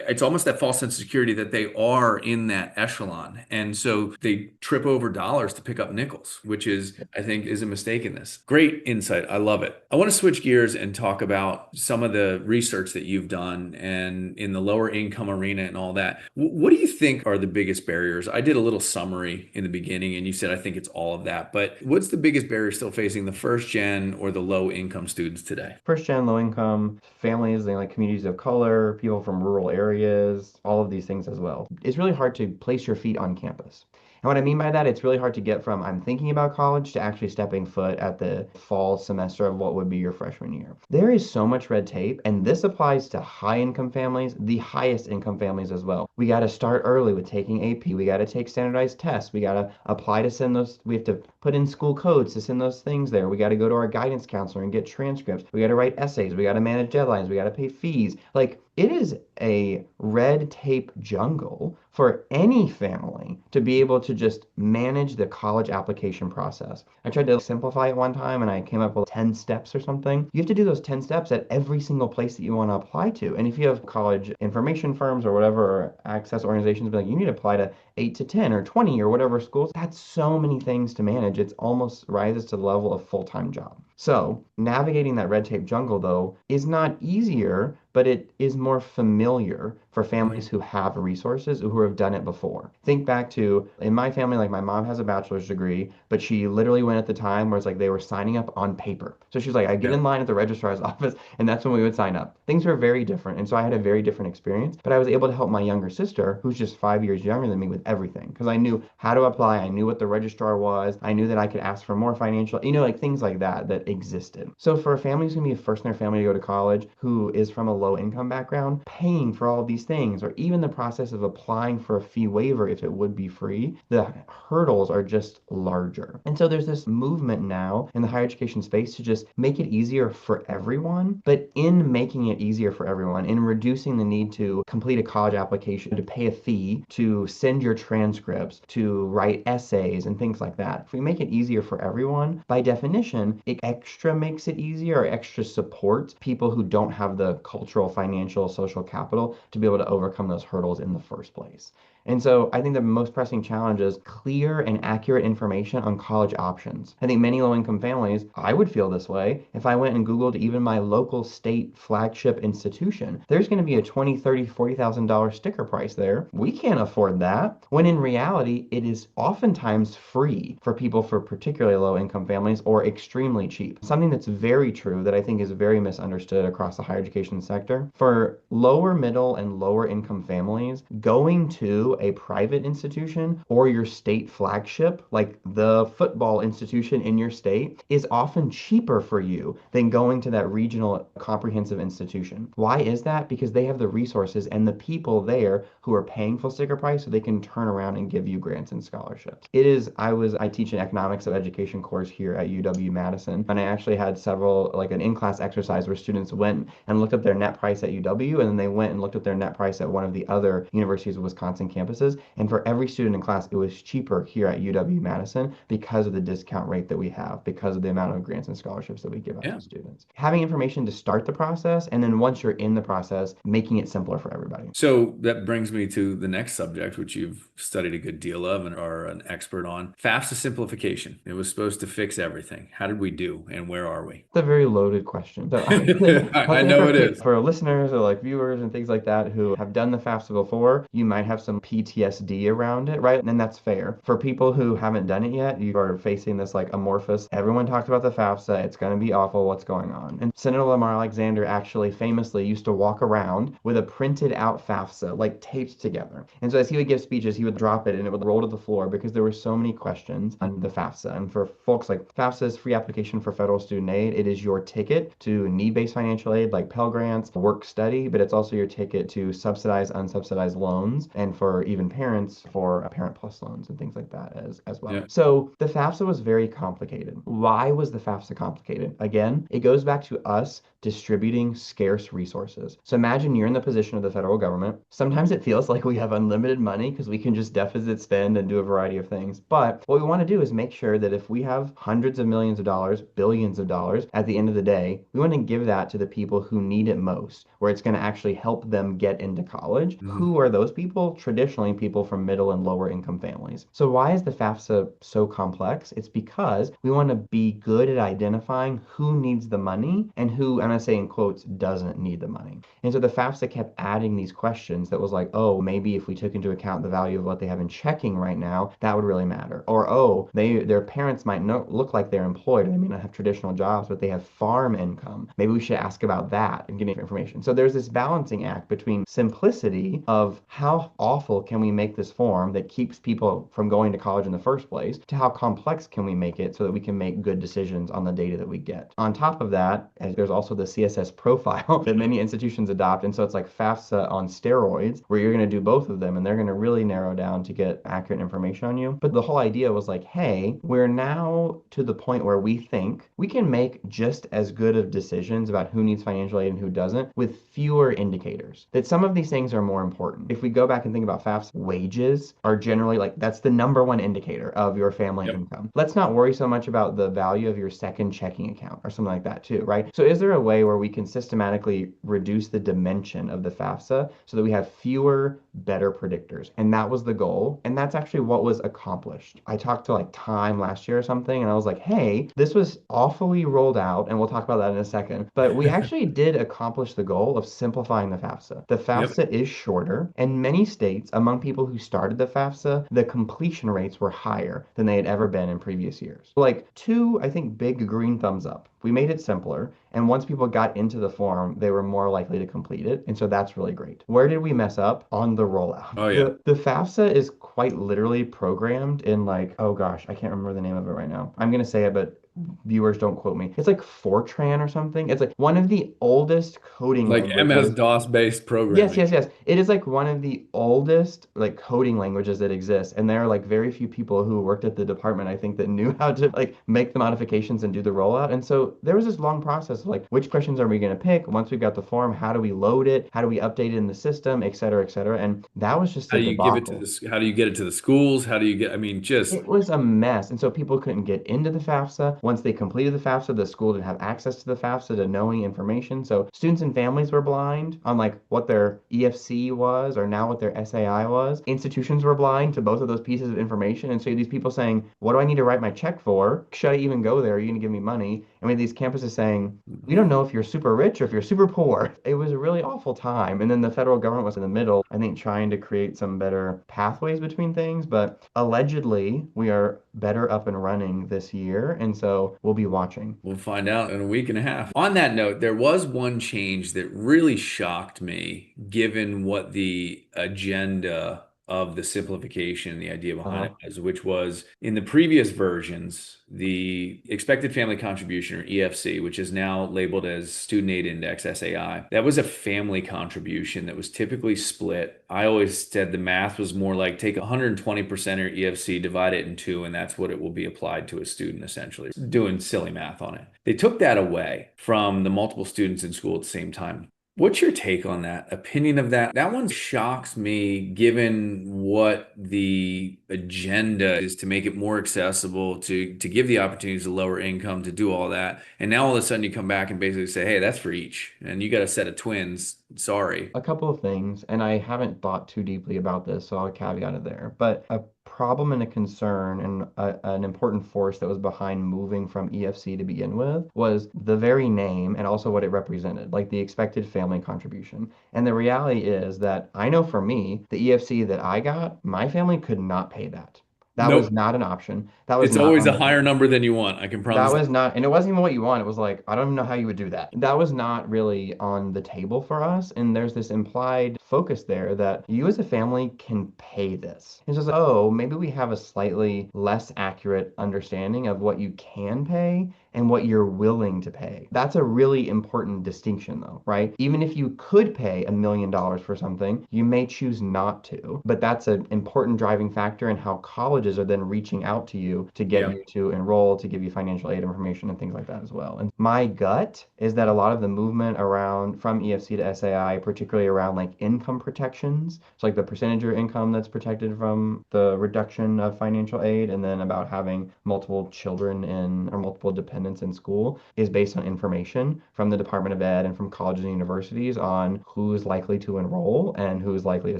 it's almost that false sense of security that they are in that echelon. And so they trip over dollars to pick up nickels, which is, I think, is a mistake in this. Great insight. I love it. I want to switch gears and talk about some of the research that you've done and in the lower income arena and all that. What do you think are the biggest barriers? I did a little summary in the beginning and you said, I think it's all of that, but what's the biggest barrier still facing the first gen or the low income students today? First gen, low income families, they like communities of color, people from rural areas, all of these things as well. It's really hard to place your feet on campus. And what I mean by that, it's really hard to get from I'm thinking about college to actually stepping foot at the fall semester of what would be your freshman year. There is so much red tape, and this applies to high income families, the highest income families as well. We got to start early with taking AP. We got to take standardized tests. We got to apply to send those. We have to put in school codes to send those things there. We got to go to our guidance counselor and get transcripts. We got to write essays. We got to manage deadlines. We got to pay fees. Like, it is a red tape jungle for any family to be able to just manage the college application process. I tried to simplify it one time and I came up with 10 steps or something. You have to do those 10 steps at every single place that you want to apply to. And if you have college information firms or whatever, or access organizations, be like, you need to apply to 8 to 10 or 20 or whatever schools. That's so many things to manage. It's almost rises to the level of full-time job. So navigating that red tape jungle, though, is not easier, but it is more familiar for families who have resources, who have done it before. Think back to, in my family, like my mom has a bachelor's degree, but she literally went at the time where it's like they were signing up on paper. So she's like, I get in line at the registrar's office, and that's when we would sign up. Things were very different. And so I had a very different experience, but I was able to help my younger sister, who's just 5 years younger than me, with everything. Because I knew how to apply. I knew what the registrar was. I knew that I could ask for more financial, like things like that existed. So for a family who's going to be first in their family to go to college, who is from a low income background, paying for all these things, or even the process of applying for a fee waiver if it would be free, the hurdles are just larger. And so there's this movement now in the higher education space to just make it easier for everyone, but in making it easier for everyone, in reducing the need to complete a college application, to pay a fee, to send your transcripts, to write essays and things like that. If we make it easier for everyone, by definition, it extra makes it easier, or extra supports people who don't have the cultural, financial, social capital to be able to overcome those hurdles in the first place. And so I think the most pressing challenge is clear and accurate information on college options. I think many low-income families, I would feel this way if I went and Googled even my local state flagship institution. There's going to be a $20,000, $30,000, $40,000 sticker price there. We can't afford that. When in reality, it is oftentimes free for people for particularly low-income families, or extremely cheap. Something that's very true that I think is very misunderstood across the higher education sector. For lower middle and lower income families, going to a private institution or your state flagship, like the football institution in your state, is often cheaper for you than going to that regional comprehensive institution. Why is that? Because they have the resources and the people there who are paying full sticker price, so they can turn around and give you grants and scholarships. I teach an economics of education course here at UW-Madison, and I actually had several, like an in-class exercise where students went and looked up their net price at UW, and then they went and looked at their net that price at one of the other Universities of Wisconsin campuses. And for every student in class, it was cheaper here at UW-Madison because of the discount rate that we have, because of the amount of grants and scholarships that we give out Yeah. to students. Having information to start the process, and then once you're in the process, making it simpler for everybody. So that brings me to the next subject, which you've studied a good deal of and are an expert on. FAFSA simplification. It was supposed to fix everything. How did we do, and where are we? It's a very loaded question. So I I think know it is. for listeners or like viewers and things like that who have done the FAFSA before, you might have some PTSD around it, right? And that's fair. For people who haven't done it yet, you are facing this like amorphous, everyone talked about the FAFSA, it's going to be awful, what's going on? And Senator Lamar Alexander actually famously used to walk around with a printed out FAFSA, like taped together. And so as he would give speeches, he would drop it and it would roll to the floor because there were so many questions on the FAFSA. And for folks like FAFSA is free application for federal student aid. It is your ticket to need-based financial aid like Pell Grants, work study, but it's also your ticket to subsidized, unsubsidized loans, and for even parents for Parent Plus loans and things like that as well. Yeah. So the FAFSA was very complicated. Why was the FAFSA complicated? Again, it goes back to us distributing scarce resources. So imagine you're in the position of the federal government. Sometimes it feels like we have unlimited money because we can just deficit spend and do a variety of things. But what we want to do is make sure that if we have hundreds of millions of dollars, billions of dollars, at the end of the day, we want to give that to the people who need it most, where it's going to actually help them get into college. Mhm. Who are those people? Traditionally, people from middle and lower income families. So why is the FAFSA so complex? It's because we want to be good at identifying who needs the money and who, I'm going to say in quotes, doesn't need the money. And so the FAFSA kept adding these questions that was like, oh, maybe if we took into account the value of what they have in checking right now, that would really matter. Or, oh, their parents might not look like they're employed. They may not have traditional jobs, but they have farm income. Maybe we should ask about that and get information. So there's this balancing act between simplicity of how awful can we make this form that keeps people from going to college in the first place, to how complex can we make it so that we can make good decisions on the data that we get. On top of that, there's also the CSS profile that many institutions adopt. And so it's like FAFSA on steroids, where you're going to do both of them and they're going to really narrow down to get accurate information on you. But the whole idea was like, hey, we're now to the point where we think we can make just as good of decisions about who needs financial aid and who doesn't with fewer indicators. That some of these things are more important. If we go back and think about FAFSA, wages are generally like, that's the number one indicator of your family income. Let's not worry so much about the value of your second checking account or something like that too, right? So is there a way where we can systematically reduce the dimension of the FAFSA so that we have fewer, better predictors? And that was the goal. And that's actually what was accomplished. I talked to like Time last year or something, and I was like, hey, this was awfully rolled out, and we'll talk about that in a second. But we actually did accomplish the goal of simplifying the FAFSA. The FAFSA is shorter, and many states, among people who started the FAFSA, the completion rates were higher than they had ever been in previous years. Like two, I think, big green thumbs up. We made it simpler, and once people got into the form, they were more likely to complete it, and so that's really great. Where did we mess up? On the rollout. Oh, yeah. The FAFSA is quite literally programmed in like, oh gosh, I can't remember the name of it right now. I'm going to say it, but viewers don't quote me. It's like Fortran or something. It's like one of the oldest coding Like languages. MS-DOS based Yes, programming. yes, yes. It is like one of the oldest like coding languages that exist. And there are like very few people who worked at the department, I think, that knew how to like make the modifications and do the rollout. And so there was this long process of like, which questions are we going to pick? Once we've got the form, how do we load it? How do we update it in the system, et cetera, et cetera? And that was just How a do you give it to debacle. how do you get it to the schools? How do you get, I mean, just It was a mess. And so people couldn't get into the FAFSA. Once they completed the FAFSA, the school didn't have access to the FAFSA to knowing information. So students and families were blind on like what their EFC was or now what their SAI was. Institutions were blind to both of those pieces of information. And so these people saying, what do I need to write my check for? Should I even go there? Are you going to give me money? And we had these campuses saying, we don't know if you're super rich or if you're super poor. It was a really awful time. And then the federal government was in the middle, I think, trying to create some better pathways between things. But allegedly, we are better up and running this year. And so we'll be watching. we'll find out in a week and a half. On that note, there was one change that really shocked me, given what the agenda of the simplification, the idea behind it Uh-huh. was, which was in the previous versions, the expected family contribution or EFC, which is now labeled as student aid index, SAI, that was a family contribution that was typically split. I always said the math was more like take 120% of your EFC, divide it in two, and that's what it will be applied to a student, essentially. Doing silly math on it. They took that away from the multiple students in school at the same time. What's your take on that? Opinion of that? That one shocks me given what the agenda is to make it more accessible, to give the opportunities to lower income, to do all that. And now all of a sudden you come back and basically say, hey, that's for each. And you got a set of twins. Sorry. A couple of things, and I haven't thought too deeply about this, so I'll caveat it there. But a problem and a concern and an important force that was behind moving from EFC to begin with was the very name and also what it represented, like the expected family contribution. And the reality is that I know for me, the EFC that I got, my family could not pay that. That was Nope. not an option. That was It's not always on a the higher table. number than you want. I can That promise that. was not, and it wasn't even what you want. It was like, I don't even know how you would do that. That was not really on the table for us. And there's this implied focus there that you as a family can pay this. It's just, oh, maybe we have a slightly less accurate understanding of what you can pay and what you're willing to pay. That's a really important distinction, though, right? Even if you could pay $1 million for something, you may choose not to. But that's an important driving factor in how colleges are then reaching out to you to get Yeah. you to enroll, to give you financial aid information and things like that as well. And my gut is that a lot of the movement around from EFC to SAI, particularly around like income protections, so like the percentage of your income that's protected from the reduction of financial aid, and then about having multiple children in or multiple dependents in school is based on information from the Department of Ed and from colleges and universities on who's likely to enroll and who's likely to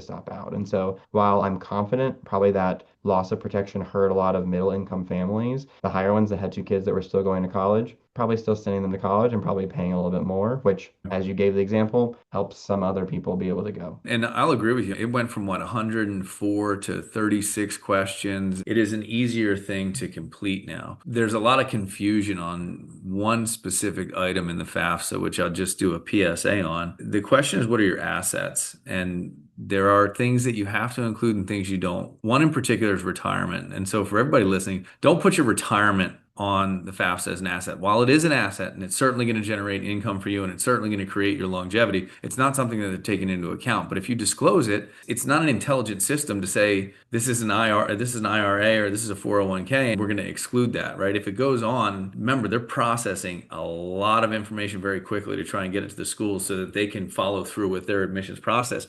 stop out. And so while I'm confident probably that loss of protection hurt a lot of middle income families, the higher ones that had two kids that were still going to college, probably still sending them to college and probably paying a little bit more, which, as you gave the example, helps some other people be able to go. And I'll agree with you. It went from what, 104 to 36 questions. It is an easier thing to complete now. There's a lot of confusion on one specific item in the FAFSA, which I'll just do a PSA on. The question is, what are your assets? And there are things that you have to include and things you don't. One in particular is retirement. And so for everybody listening, don't put your retirement on the FAFSA as an asset. While it is an asset and it's certainly going to generate income for you and it's certainly going to create your longevity, it's not something that they're taking into account. But if you disclose it, it's not an intelligent system to say this is an IR, this is an IRA, or this is a 401k, and we're going to exclude that, right? If it goes on, remember they're processing a lot of information very quickly to try and get it to the schools so that they can follow through with their admissions process.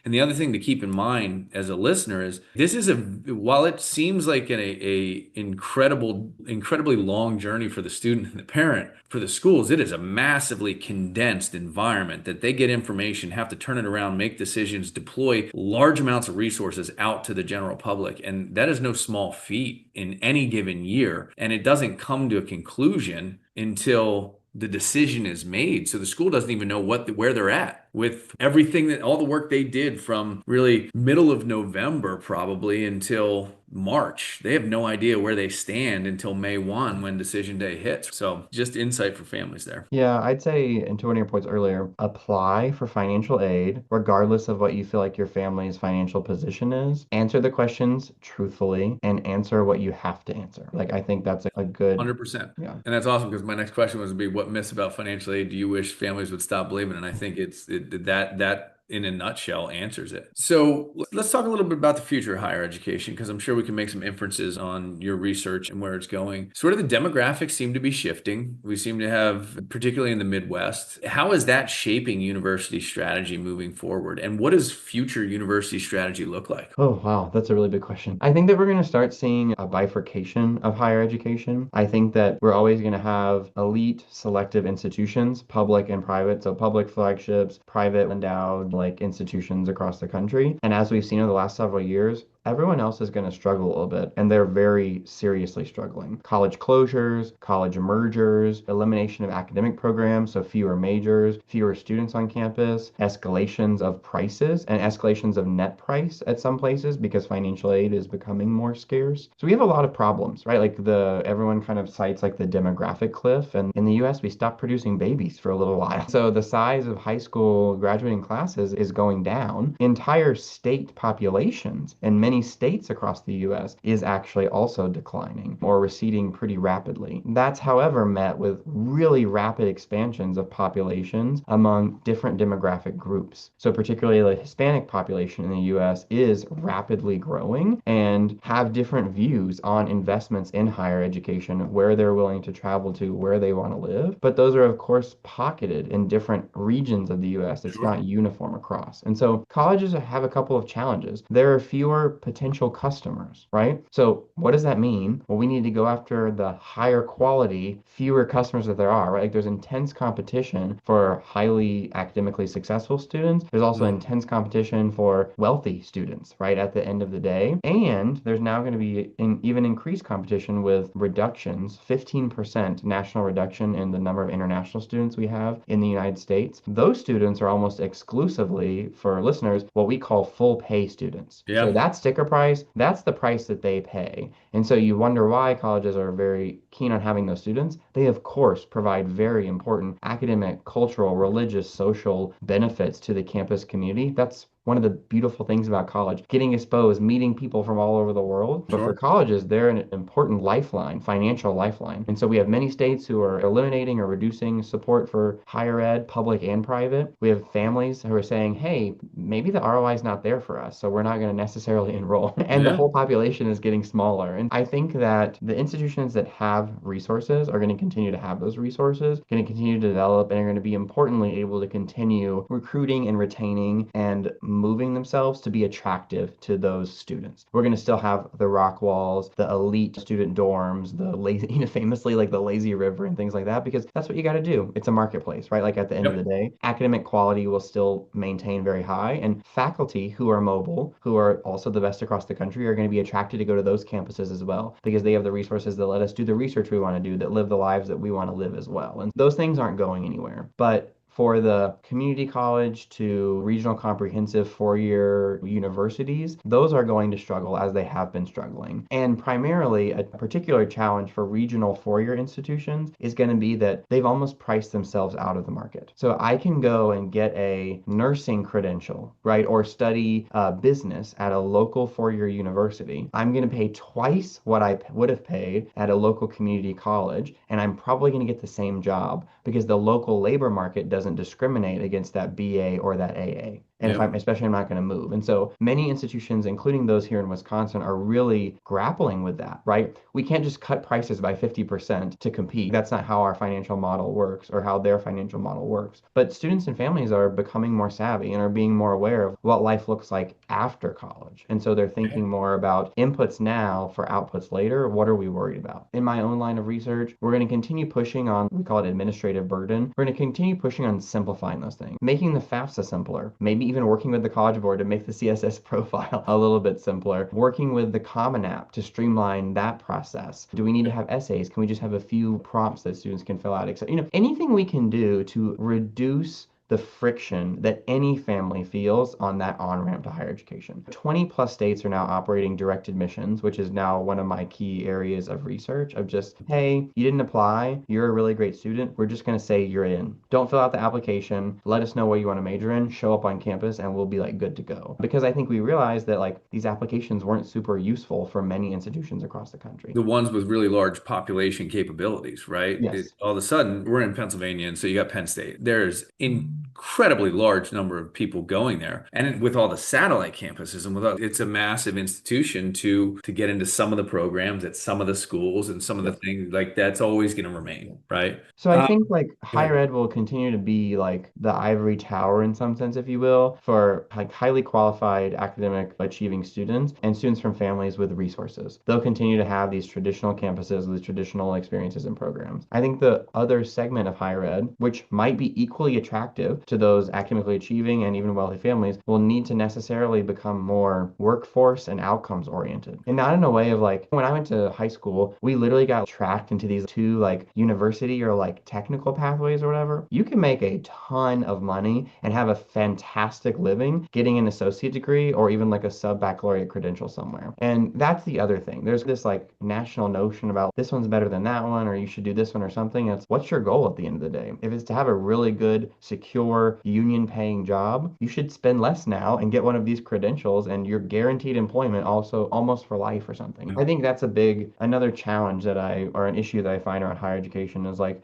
And the other thing to keep in mind as a listener is this is while it seems like a incredibly long journey for the student and the parent, for the schools, it is a massively condensed environment that they get information, have to turn it around, make decisions, deploy large amounts of resources out to the general public. And that is no small feat in any given year. And it doesn't come to a conclusion until the decision is made. So the school doesn't even know where they're at with everything, that all the work they did from really middle of November probably until March. They have no idea where they stand until May 1 when decision day hits. So just insight for families there. Yeah, I'd say, and to one of your points earlier, apply for financial aid, regardless of what you feel like your family's financial position is. Answer the questions truthfully and answer what you have to answer. Like, I think that's a good, 100%. yeah. And that's awesome because my next question was to be what myths about financial aid do you wish families would stop believing? And I think that in a nutshell answers it. So let's talk a little bit about the future of higher education because I'm sure we can make some inferences on your research and where it's going. Sort of the demographics seem to be shifting. We seem to have, particularly in the Midwest, how is that shaping university strategy moving forward? And what does future university strategy look like? Oh, wow. That's a really big question. I think that we're going to start seeing a bifurcation of higher education. I think that we're always going to have elite selective institutions, public and private. So public flagships, private endowed like institutions across the country. And as we've seen over the last several years, everyone else is going to struggle a little bit, and they're very seriously struggling. College closures, college mergers, elimination of academic programs, so fewer majors, fewer students on campus, escalations of prices, and escalations of net price at some places because financial aid is becoming more scarce. So we have a lot of problems, right? Like everyone kind of cites like the demographic cliff, and in the US we stopped producing babies for a little while. So the size of high school graduating classes is going down. Entire state populations in many many states across the US is actually also declining or receding pretty rapidly. That's, however, met with really rapid expansions of populations among different demographic groups. So particularly the Hispanic population in the US is rapidly growing and have different views on investments in higher education, where they're willing to travel to, where they want to live. But those are, of course, pocketed in different regions of the US. It's Sure. not uniform across. And so colleges have a couple of challenges. There are fewer potential customers, right? So what does that mean? Well, we need to go after the higher quality, fewer customers that there are, right? Like there's intense competition for highly academically successful students. There's also Mm. intense competition for wealthy students, right? At the end of the day. And there's now going to be even increased competition with reductions, 15% national reduction in the number of international students we have in the United States. Those students are almost exclusively, for listeners, what we call full pay students. So Yeah, that sticker price, that's the price that they pay. And so you wonder why colleges are very keen on having those students. They, of course, provide very important academic, cultural, religious, social benefits to the campus community. That's one of the beautiful things about college, getting exposed, meeting people from all over the world. But for sure. colleges, they're an important lifeline, financial lifeline. And so we have many states who are eliminating or reducing support for higher ed, public and private. We have families who are saying, hey, maybe the ROI is not there for us, so we're not going to necessarily enroll. And the Yeah, whole population is getting smaller. And I think that the institutions that have resources are going to continue to have those resources, going to continue to develop, and are going to be importantly able to continue recruiting and retaining and moving themselves to be attractive to those students. We're going to still have the rock walls, the elite student dorms, the lazy, famously like the lazy river and things like that, because that's what you got to do. It's a marketplace, right? Like at the end of the yep. day, academic quality will still maintain very high, and faculty who are mobile, who are also the best across the country, are going to be attracted to go to those campuses as well, because they have the resources that let us do the research we want to do, that live the lives that we want to live as well. And those things aren't going anywhere. But for the community college to regional comprehensive four-year universities, those are going to struggle as they have been struggling. And primarily, a particular challenge for regional four-year institutions is going to be that they've almost priced themselves out of the market. So I can go and get a nursing credential, right, or study business at a local four-year university. I'm going to pay twice what I would have paid at a local community college, and I'm probably going to get the same job because the local labor market doesn't discriminate against that BA or that AA. And if Yep. I'm, especially I'm not going to move. And so many institutions, including those here in Wisconsin, are really grappling with that, right? We can't just cut prices by 50% to compete. That's not how our financial model works or how their financial model works. But students and families are becoming more savvy and are being more aware of what life looks like after college. And so they're thinking more about inputs now for outputs later. What are we worried about? In my own line of research, we're going to continue pushing on, we call it administrative burden. We're going to continue pushing on simplifying those things, making the FAFSA simpler, maybe even working with the College Board to make the CSS profile a little bit simpler, working with the Common App to streamline that process. Do we need to have essays? Can we just have a few prompts that students can fill out? Anything we can do to reduce the friction that any family feels on that on-ramp to higher education. 20 plus states are now operating direct admissions, which is now one of my key areas of research of just, hey, you didn't apply, you're a really great student, we're just going to say you're in. Don't fill out the application, let us know what you want to major in, show up on campus, and we'll be like good to go. Because I think we realized that like these applications weren't super useful for many institutions across the country. The ones with really large population capabilities, right? Yes. All of a sudden, we're in Pennsylvania, and so you got Penn State. There's incredibly large number of people going there, and with all the satellite campuses, and it's a massive institution to get into some of the programs at some of the schools and some of the Yep. things like that's always going to remain, right? So I think like Go ahead. higher ed will continue to be like the ivory tower in some sense, if you will, for like highly qualified academic achieving students and students from families with resources. They'll continue to have these traditional campuses with traditional experiences and programs. I think the other segment of higher ed, which might be equally attractive to those academically achieving and even wealthy families, will need to necessarily become more workforce and outcomes oriented. And not in a way of like, when I went to high school, we literally got tracked into these two like university or like technical pathways or whatever. You can make a ton of money and have a fantastic living getting an associate degree or even like a sub-baccalaureate credential somewhere. And that's the other thing. There's this like national notion about this one's better than that one or you should do this one or something. It's what's your goal at the end of the day? If it's to have a really good, secure more union paying job, you should spend less now and get one of these credentials and you're guaranteed employment also almost for life or something. I think that's another challenge or an issue that I find around higher education is like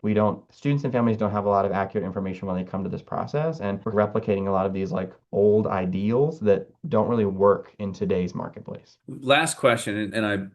students and families don't have a lot of accurate information when they come to this process. And we're replicating a lot of these like old ideals that don't really work in today's marketplace. Last question,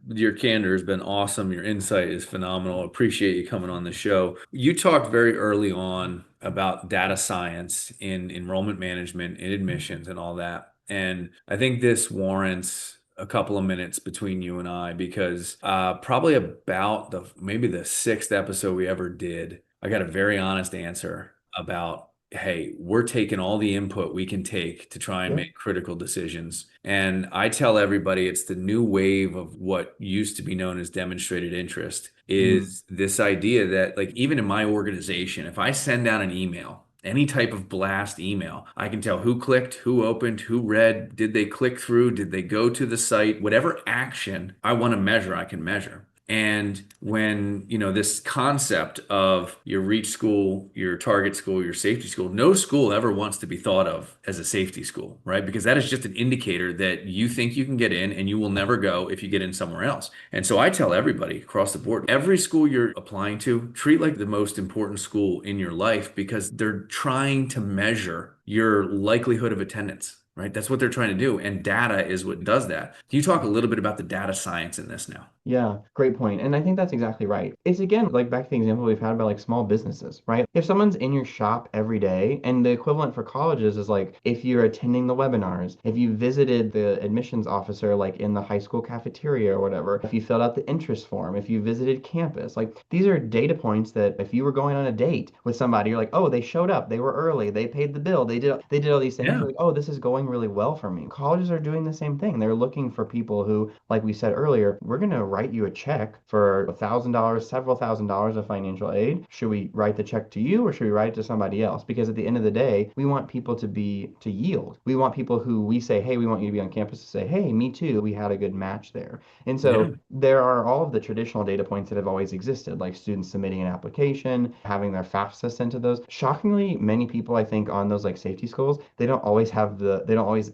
your candor has been awesome. Your insight is phenomenal. Appreciate you coming on the show. You talked very early on about data science in enrollment management, in admissions, and all that. And I think this warrants a couple of minutes between you and I because probably about maybe the sixth episode we ever did, I got a very honest answer about, hey, we're taking all the input we can take to try and Yeah. make critical decisions. And I tell everybody it's the new wave of what used to be known as demonstrated interest Mm. is this idea that like even in my organization, if I send out an email, any type of blast email, I can tell who clicked, who opened, who read, did they click through, did they go to the site, whatever action I want to measure, I can measure. And when, this concept of your reach school, your target school, your safety school, no school ever wants to be thought of as a safety school, right? Because that is just an indicator that you think you can get in and you will never go if you get in somewhere else. And so I tell everybody across the board, every school you're applying to, treat like the most important school in your life because they're trying to measure your likelihood of attendance. Right? That's what they're trying to do. And data is what does that. Can you talk a little bit about the data science in this now? Yeah, great point. And I think that's exactly right. It's again, like back to the example we've had about like small businesses, right? If someone's in your shop every day, and the equivalent for colleges is like if you're attending the webinars, if you visited the admissions officer like in the high school cafeteria or whatever, if you filled out the interest form, if you visited campus, like these are data points that if you were going on a date with somebody, you're like, oh, they showed up, they were early, they paid the bill, they did all these things. Yeah. You're like, oh, this is going really well for me. Colleges are doing the same thing. They're looking for people who, like we said earlier, we're gonna write you a check for $1,000, several $1,000s of financial aid. Should we write the check to you or should we write it to somebody else? Because at the end of the day, we want people to yield. We want people who we say, hey, we want you to be on campus to say, hey, me too. We had a good match there. And Yeah. so there are all of the traditional data points that have always existed, like students submitting an application, having their FAFSA sent to those. Shockingly, many people I think on those like safety schools, they don't always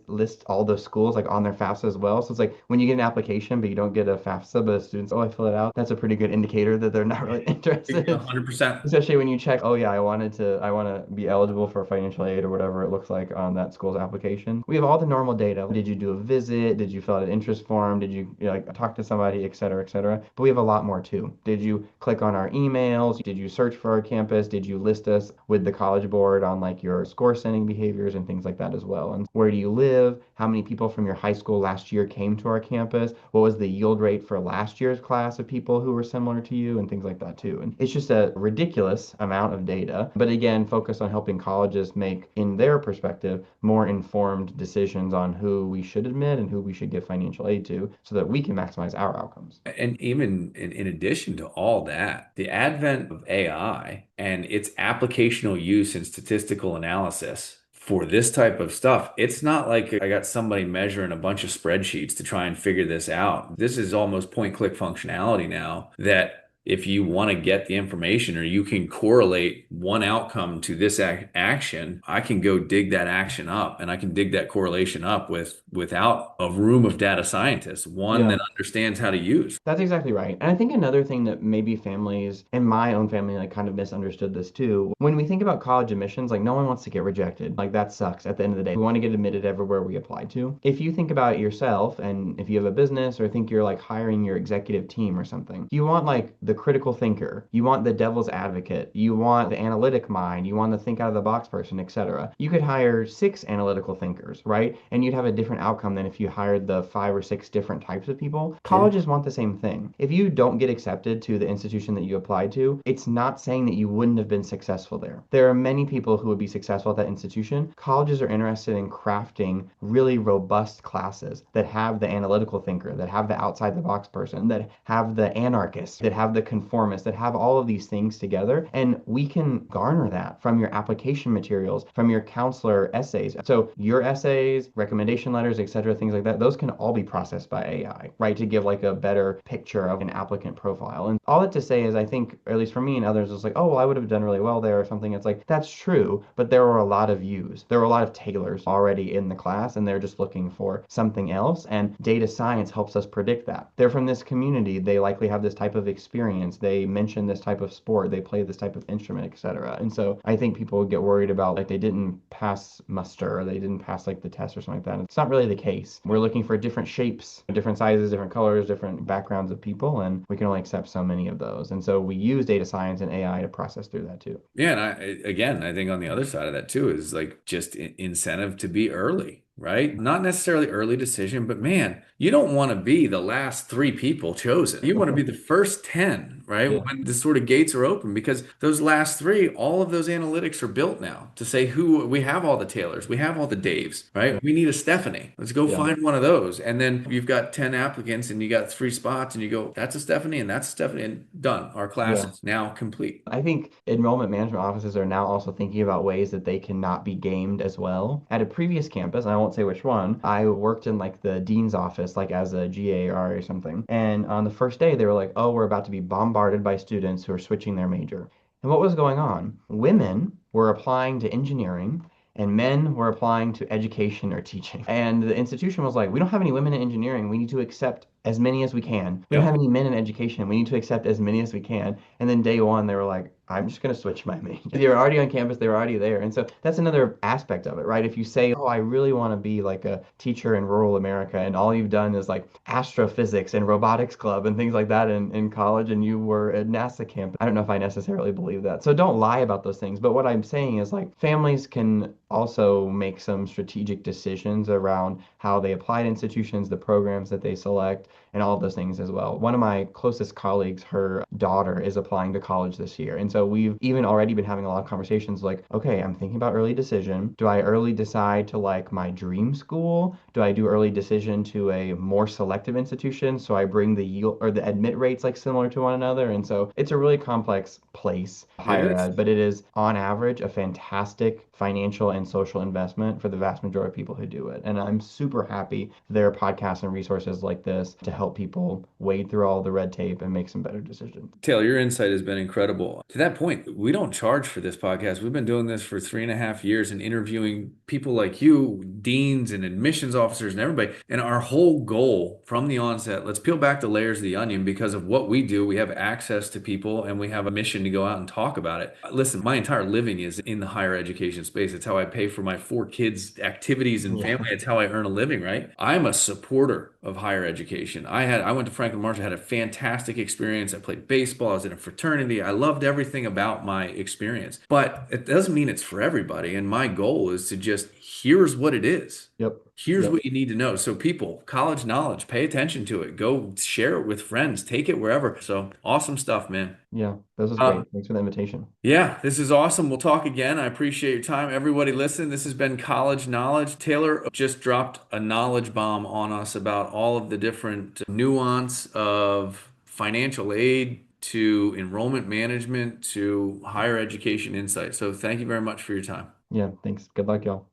list all those schools like on their FAFSA as well. So it's like when you get an application but you don't get a FAFSA, but the students, oh, I fill it out. That's a pretty good indicator that they're not really interested. 100%. Especially when you check, oh yeah, I want to be eligible for financial aid or whatever it looks like on that school's application. We have all the normal data. Did you do a visit? Did you fill out an interest form? Did you like talk to somebody, et cetera, et cetera? But we have a lot more too. Did you click on our emails? Did you search for our campus? Did you list us with the college board on like your score sending behaviors and things like that as well? And where do you live? How many people from your high school last year came to our campus? What was the yield rate for last year's class of people who were similar to you and things like that too? And it's just a ridiculous amount of data, but again, focus on helping colleges make, in their perspective, more informed decisions on who we should admit and who we should give financial aid to so that we can maximize our outcomes. And even in addition to all that, the advent of AI and its applicational use in statistical analysis for this type of stuff, it's not like I got somebody measuring a bunch of spreadsheets to try and figure this out. This is almost point click functionality now that if you want to get the information or you can correlate one outcome to this action, I can go dig that action up and I can dig that correlation up without a room of data scientists, one Yeah. that understands how to use. That's exactly right. And I think another thing that maybe families and my own family like kind of misunderstood this too. When we think about college admissions, like no one wants to get rejected. Like that sucks at the end of the day. We want to get admitted everywhere we apply to. If you think about it yourself and if you have a business or think you're like hiring your executive team or something, you want like the critical thinker, you want the devil's advocate, you want the analytic mind, you want the think out of the box person, etc. You could hire 6 analytical thinkers, right? And you'd have a different outcome than if you hired the 5 or 6 different types of people. Sure. Colleges want the same thing. If you don't get accepted to the institution that you applied to, it's not saying that you wouldn't have been successful there. There are many people who would be successful at that institution. Colleges are interested in crafting really robust classes that have the analytical thinker, that have the outside the box person, that have the anarchist, that have the conformist, that have all of these things together. And we can garner that from your application materials, from your counselor essays. So your essays, recommendation letters, etc., things like that, those can all be processed by AI, right? To give like a better picture of an applicant profile. And all that to say is I think, or at least for me and others, it's like, oh, well, I would have done really well there or something. It's like, that's true, but there were a lot of yous. There were a lot of Taylors already in the class, and they're just looking for something else. And data science helps us predict that. They're from this community. They likely have this type of experience. They mention this type of sport. They play this type of instrument, etc. And so I think people would get worried about like they didn't pass muster or they didn't pass like the test or something like that. It's not really the case. We're looking for different shapes, different sizes, different colors, different backgrounds of people, and we can only accept so many of those. And so we use data science and AI to process through that too. Yeah, and I think on the other side of that too is like just incentive to be early, right? Not necessarily early decision, but man, you don't want to be the last three people chosen. You want to be the first 10, right? Yeah. When the sort of gates are open, because those last three, all of those analytics are built now to say who we have all the Taylors, we have all the Daves, right? Yeah. We need a Stephanie. Let's go Yeah. find one of those. And then you've got 10 applicants and you got three spots and you go, that's a Stephanie and that's a Stephanie and done. Our class Yeah. is now complete. I think enrollment management offices are now also thinking about ways that they cannot be gamed as well. At a previous campus, and I won't say which one, I worked in like the dean's office, like as a GAR or something. And on the first day, they were like, oh, we're about to be bombarded by students who are switching their major. And what was going on? Women were applying to engineering and men were applying to education or teaching. And the institution was like, we don't have any women in engineering. We need to accept as many as we can. We don't have Yep. any men in education. We need to accept as many as we can. And then day one, they were like, I'm just going to switch my major. They were already on campus. They were already there. And so that's another aspect of it, right? If you say, oh, I really want to be like a teacher in rural America, and all you've done is like astrophysics and robotics club and things like that in college, and you were at NASA camp, I don't know if I necessarily believe that. So don't lie about those things. But what I'm saying is like families can also make some strategic decisions around how they apply to institutions, the programs that they select, and all of those things as well. One of my closest colleagues, her daughter is applying to college this year. And so we've even already been having a lot of conversations like, okay, I'm thinking about early decision. Do I early decide to like my dream school? Do I do early decision to a more selective institution? So I bring the yield or the admit rates like similar to one another. And so it's a really complex place, It higher is. ed, but it is on average a fantastic financial and social investment for the vast majority of people who do it. And I'm super happy there are podcasts and resources like this to help people wade through all the red tape and make some better decisions. Taylor, your insight has been incredible. To that point, we don't charge for this podcast. We've been doing this for 3.5 years and interviewing people like you, deans and admissions officers and everybody. And our whole goal from the onset, let's peel back the layers of the onion because of what we do. We have access to people and we have a mission to go out and talk about it. Listen, my entire living is in the higher education space. It's how I pay for my 4 kids' activities and Yeah. family. It's how I earn a living, right? I'm a supporter of higher education. I went to Franklin Marshall, had a fantastic experience. I played baseball, I was in a fraternity. I loved everything about my experience. But it doesn't mean it's for everybody. And my goal is to just here's what it is. Yep. Here's Yep. what you need to know. So people, college knowledge, pay attention to it. Go share it with friends. Take it wherever. So awesome stuff, man. Yeah. This was Uh, great. Thanks for the invitation. yeah, this is awesome. We'll talk again. I appreciate your time. Everybody listen. This has been College Knowledge. Taylor just dropped a knowledge bomb on us about all of the different nuance of financial aid to enrollment management to higher education insight. So thank you very much for your time. Yeah. Thanks. Good luck, y'all.